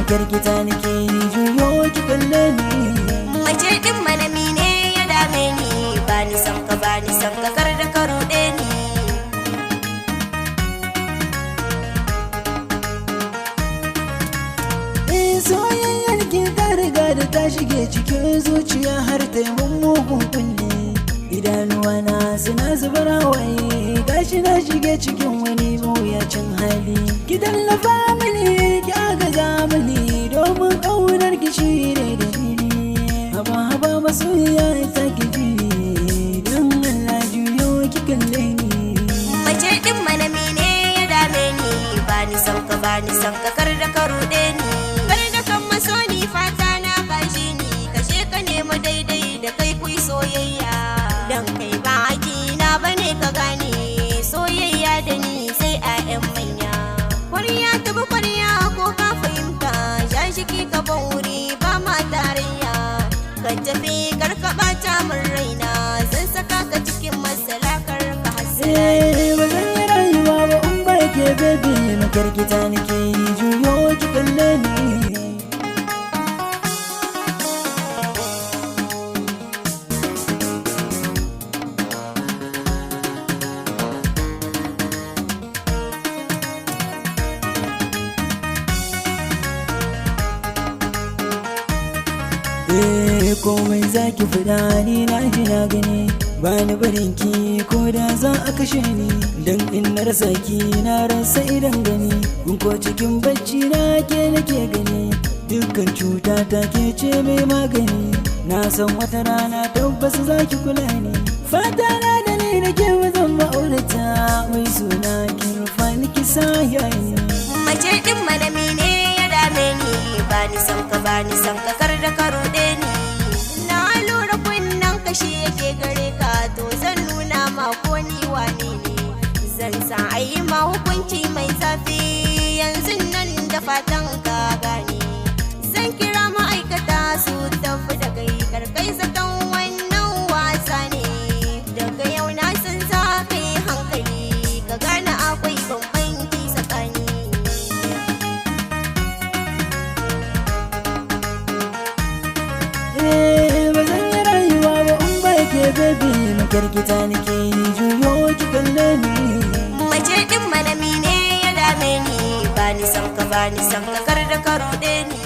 makarkita nake ni juyo ki kalle ni. Mace din manami ne ya dame ni, ba ni san ka kar da ka ruɗe ni. Soyayyar ki ta riga da ta shige cikin zuciya har ta yi mugun kulle. Idanuwa na suna zubar hawaye, gashi na shige cikin wani mawuyacin hali. Ki tallafa mini ki agaza mini, domin ƙaunar ki shi ne dalili. Haba masoyiya ta ki ji, don Allah juyo ki kalle ni. Mace din manami ne ya dame ni, ba ni san ka kar da ka ruɗe ni. Soni fata na kashi ni, kashe ka nema daidai da kai kuyi soyayya. Dan kai ba hakina bane ka gane, soyayya da ni sai 'ya'yan manya. Kwarya ta bi kwarya ko ka fahimta, shashiki ka ban wuri ba ma tarayya. Ka tafi karka ɓata min raina, zan saka ka cikin masalakar ka hasala. Ba zan yi rayuwa ba in ba ke bebe, makarkita nake yi juyo ki kalle ni. Komai zaki fada ni na ji na gani, ba ni barin ki ko da za a kashe ni. Dan in na rasa ki na rasa idan gani, kun ko cikin bacci na ke nake gani. Dukkan cuta ta ke ce mai magani, na san wata rana tabbas zaki kula ni. Fata na da ni da ke zan ma'aurata, mai suna ki rufa ni ki sa yayi. Mace din manami ne ya dame ni, ba ni san ka kar da ka ruɗe ni. Shi yake gare ka, to zan nuna ma ko ni wane ne. Zan sa a yi ma hukunci mai zafi, yanzu nan da fatan ka gane. Zan kira ma'aikata su tafi da kai, karkai zaton wannan wasa ne. Daga yau na san za ka yi hankali, ka gane akwai bambanci tsakani. Baby, makarkita nake yi juyo ki kalle ni. Mace din manami ne ya dame ni, ba ni san ka kar da ka ruɗe ni.